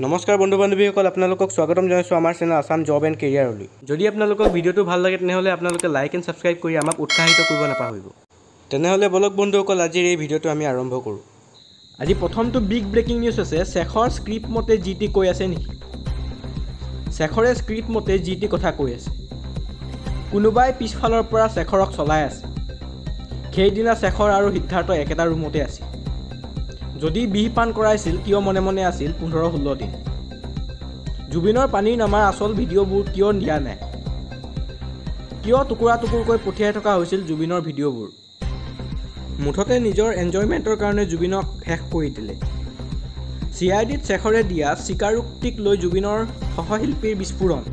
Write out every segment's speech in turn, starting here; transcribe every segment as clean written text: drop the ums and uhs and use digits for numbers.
নমস্কাৰ বন্ধু বান্ধৱীসকল, আপোনালোকক স্বাগতম জনাইছোঁ আমাৰ চেনেল আসাম জব এণ্ড কেৰিয়াৰলৈ। যদি আপোনালোকক ভিডিঅ'টো ভাল লাগে তেনেহ'লে আপোনালোকে লাইক এণ্ড ছাবস্ক্ৰাইব কৰি আমাক উৎসাহিত কৰিব নাপাহৰিব। তেনেহ'লে বলক বন্ধুসকল, আজিৰ এই ভিডিঅ'টো আমি আৰম্ভ কৰোঁ। আজি প্ৰথমটো বিগ ব্ৰেকিং নিউজ আছে। শেখৰ স্ক্ৰিপ্ট মতে জি টি কৈ আছে নেকি? শেখৰে স্ক্ৰিপ্ট মতে জি টি কথা কৈ আছে। কোনোবাই পিছফালৰ পৰা শেখৰক চলাই আছে। সেইদিনা শেখৰ আৰু সিদ্ধাৰ্থ একেটা ৰুমতে আছিল। যদি বিহ পান কৰাইছিল কিয় মনে মনে আছিল 15-16 দিন? জুবিনৰ পানীৰ নামাৰ আচল ভিডিঅ'বোৰ কিয় দিয়া নাই? কিয় টুকুৰা টুকুৰকৈ পঠিয়াই থকা হৈছিল জুবিনৰ ভিডিঅ'বোৰ? মুঠতে নিজৰ এনজয়মেণ্টৰ কাৰণে জুবিনক শেষ কৰি দিলে। CIDত শেখৰে দিয়া স্বীকাৰোক্তিক লৈ জুবিনৰ সহশিল্পীৰ বিস্ফোৰণ।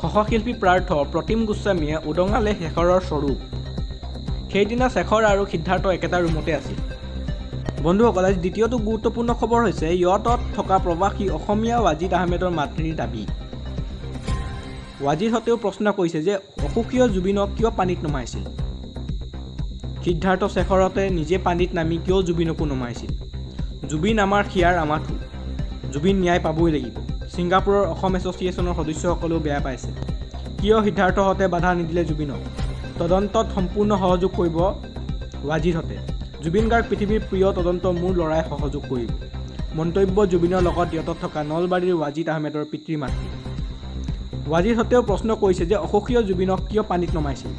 সহশিল্পী প্ৰাৰ্থ প্ৰতিম গোস্বামীয়ে উদঙালে শেখৰৰ স্বৰূপ। সেইদিনা শেখৰ আৰু সিদ্ধাৰ্থ একেটা ৰুমতে আছিল। বন্ধুসকল, আজি দ্বিতীয়টো গুৰুত্বপূৰ্ণ খবৰ হৈছে ইয়টত থকা প্ৰৱাসী অসমীয়া ৱাজিদ আহমেদৰ মাতৃৰ দাবী। ৱাজিদহঁতেও প্ৰশ্ন কৰিছে যে অসুখীয় জুবিনক কিয় পানীত নমাইছিল? সিদ্ধাৰ্থ শেখৰতে নিজে পানীত নামি কিয় জুবিনকো নমাইছিল? জুবিন আমাৰ হিয়াৰ আমাঠু, জুবিন ন্যায় পাবই লাগিব। ছিংগাপুৰৰ অসম এছ'চিয়েশ্যনৰ সদস্যসকলেও বেয়া পাইছে। কিয় সিদ্ধাৰ্থহঁতে বাধা নিদিলে জুবিনক? তদন্তত সম্পূৰ্ণ সহযোগ কৰিব ৱাজিদহঁতে। জুবিন গাৰ্গ পৃথিৱীৰ প্ৰিয়, তদন্ত মোৰ ল'ৰাই সহযোগ কৰিব। মন্তব্য জুবিনৰ লগত ইয়টত থকা নলবাৰীৰ ৱাজিদ আহমেদৰ পিতৃ মাতৃ। ৱাজিদহঁতেও প্ৰশ্ন কৰিছে যে অসুখীয় জুবিনক কিয় পানীত নমাইছিল?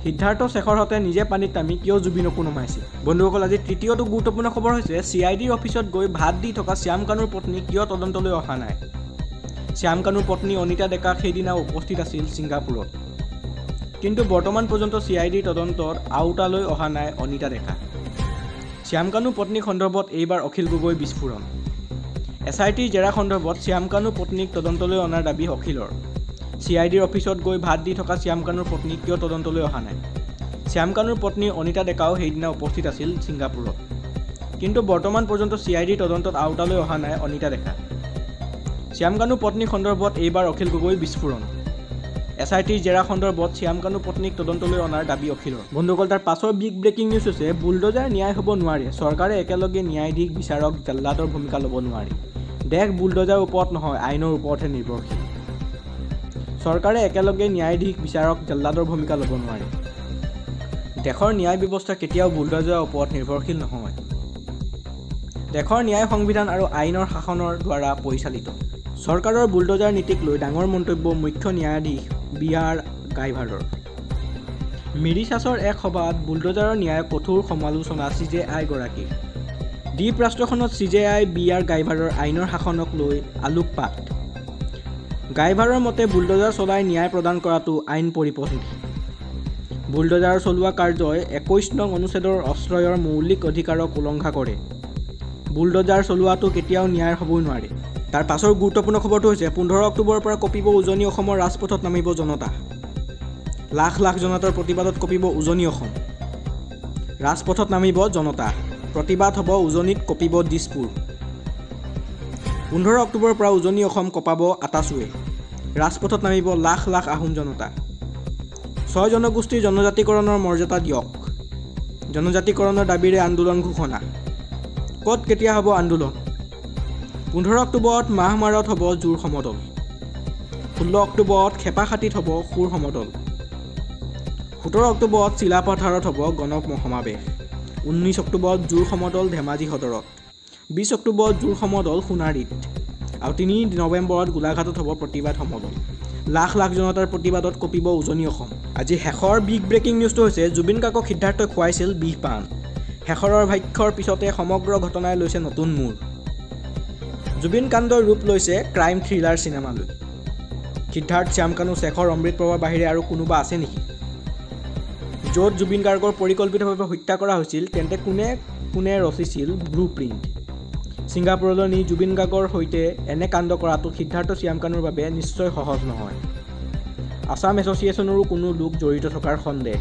সিদ্ধাৰ্থ শেখৰহঁতে নিজে পানীত নামি কিয় জুবিনকো নমাইছিল? বন্ধুসকল, আজি তৃতীয়টো গুৰুত্বপূৰ্ণ খবৰ হৈছে CIDৰ অফিচত গৈ ভাত দি থকা শ্যাম কানুৰ পত্নী কিয় তদন্তলৈ অহা নাই? শ্যাম কানুৰ পত্নী অনিতা ডেকা সেইদিনা উপস্থিত আছিল ছিংগাপুৰত। কিন্তু বৰ্তমান পৰ্যন্ত CIDৰ তদন্তৰ আওতালৈ অহা নাই অনিতা ডেকা। শ্যাম কানুৰ পত্নীক সন্দৰ্ভত এইবাৰ অখিল গগৈ বিস্ফোৰণ। SITৰ জেৰা সন্দৰ্ভত শ্যাম কানুৰ পত্নীক তদন্তলৈ অনাৰ দাবী অখিলৰ। CIDৰ অফিচত গৈ ভাত দি থকা শ্যাম কানুৰ পত্নী কিয় তদন্তলৈ অহা নাই? শ্যাম কানুৰ পত্নী অনিতা ডেকাও সেইদিনা উপস্থিত আছিল ছিংগাপুৰত। কিন্তু বৰ্তমান পৰ্যন্ত CIDৰ তদন্তত আওতালৈ অহা নাই অনিতা ডেকা। শ্যাম কানুৰ পত্নীক সন্দৰ্ভত এইবাৰ অখিল গগৈ বিস্ফোৰণ। SITৰ জেৰা সন্দৰ্ভত শ্যাম কানুৰ পত্নীক তদন্তলৈ অনাৰ দাবী অখিলৰ। বন্ধুসকল, তাৰ পাছৰ বিগ ব্ৰেকিং নিউজ হৈছে বুলডোজাৰ ন্যায় হ'ব নোৱাৰে। চৰকাৰে একেলগে ন্যায়াধীশ, বিচাৰক, জল্লাদৰ ভূমিকা ল'ব নোৱাৰে। দেশ বুলডোজাৰ ওপৰত নহয়, আইনৰ ওপৰতহে নিৰ্ভৰশীল। চৰকাৰে একেলগে ন্যায়াধীশ, বিচাৰক, জল্লাদৰ ভূমিকা ল'ব নোৱাৰে। দেশৰ ন্যায় ব্যৱস্থা কেতিয়াও বুলডোজাৰৰ ওপৰত নিৰ্ভৰশীল নহয়। দেশৰ ন্যায় সংবিধান আৰু আইনৰ শাসনৰ দ্বাৰা পৰিচালিত। চৰকাৰৰ বুলডোজাৰ নীতিক লৈ ডাঙৰ মন্তব্য মুখ্য ন্যায়াধীশ BR গাইভাৰৰ। মিৰিছাছৰ এক সভাত বুলডোজাৰৰ ন্যায়ক কঠোৰ সমালোচনা CJI গৰাকীৰ। দ্বীপ ৰাষ্ট্ৰখনত CJI BR গাইভাৰৰ আইনৰ শাসনক লৈ আলোকপাত। গাইভাৰৰ মতে বুলডোজাৰ চলাই ন্যায় প্ৰদান কৰাটো আইন পৰিপন্থী। বুলডোজাৰ চলোৱা কাৰ্যই 21 নং অনুচ্ছেদৰ আশ্ৰয়ৰ মৌলিক অধিকাৰক উলংঘা কৰে। বুলডোজাৰ চলোৱাটো কেতিয়াও ন্যায় হ'বই নোৱাৰে। তাৰ পাছৰ গুৰুত্বপূৰ্ণ খবৰটো হৈছে 15 অক্টোবৰৰ পৰা কঁপিব উজনি অসমৰ ৰাজপথত নামিব জনতা। লাখ লাখ জনতাৰ প্ৰতিবাদত কঁপিব উজনি অসম। ৰাজপথত নামিব জনতা। প্ৰতিবাদ হ'ব উজনিত, কঁপিব দিছপুৰ। 15 অক্টোবৰৰ পৰা উজনি অসম কঁপাব আটাচুৱে। ৰাজপথত নামিব লাখ লাখ আহোম জনতা। 6 জনগোষ্ঠীৰ জনজাতিকৰণৰ মৰ্যাদা দিয়ক। জনজাতিকৰণৰ দাবীৰে আন্দোলন ঘোষণা। ক'ত কেতিয়া হ'ব আন্দোলন? 15 অক্টোবৰত মাহমাৰত হ'ব জোৰ সমদল। 16 অক্টোবৰত খেপাখাটিত হ'ব সুৰ সমদল। 17 অক্টোবৰত চিলাপথাৰত হ'ব গণ সমাৱেশ। 19 অক্টোবৰত জোৰ সমদল ধেমাজি সদৰত। 20 অক্টোবৰত জোৰ সমদল সোণাৰীত। আৰু 3 নৱেম্বৰত গোলাঘাটত হ'ব প্ৰতিবাদ সমদল। লাখ লাখ জনতাৰ প্ৰতিবাদত কঁপিব উজনি অসম। আজি শেষৰ বিগ ব্ৰেকিং নিউজটো হৈছে জুবিন গাৰ্গক সিদ্ধাৰ্থই খুৱাইছিল বিহ পান। শেখৰৰ ভাষ্যৰ পিছতে সমগ্ৰ ঘটনাই লৈছে নতুন মূৰ। জুবিন কাণ্ডৰ ৰূপ লৈছে ক্ৰাইম থ্ৰিলাৰ চিনেমালৈ। সিদ্ধাৰ্থ, শ্যাম কানু, শেখৰ, অমৃত প্ৰভাৰ বাহিৰে আৰু কোনোবা আছে নেকি? য'ত জুবিন গাৰ্গৰ পৰিকল্পিতভাৱে হত্যা কৰা হৈছিল, তেন্তে কোনে কোনে ৰচিছিল ব্লু প্ৰিণ্ট? ছিংগাপুৰলৈ নি জুবিন গাৰ্গৰ সৈতে এনে কাণ্ড কৰাটো সিদ্ধাৰ্থ, শ্যাম কানুৰ বাবে নিশ্চয় সহজ নহয়। আসাম এছ'চিয়েশ্যনৰো কোনো লোক জড়িত থকাৰ সন্দেহ।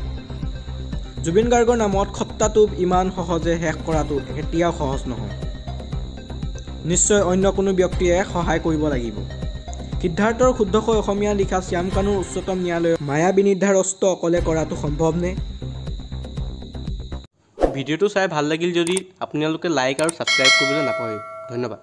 জুবিন গাৰ্গৰ নামত খট্টাটো ইমান সহজে শেষ কৰাটো কেতিয়াও সহজ নহয়। নিশ্চয় অন্য কোনো ব্যক্তিয়ে সহায় কৰিব লাগিব। সিদ্ধাৰ্থৰ শুদ্ধকৈ অসমীয়া লিখা শ্যাম কানুৰ উচ্চতম ন্যায়ালয়ৰ মায়াবী নিৰ্ধাৰস্থ অকলে কৰাটো সম্ভৱনে? ভিডিঅ'টো চাই ভাল লাগিল যদি আপোনালোকে লাইক আৰু ছাবস্ক্ৰাইব কৰিবলৈ নাপাহৰিব। ধন্যবাদ।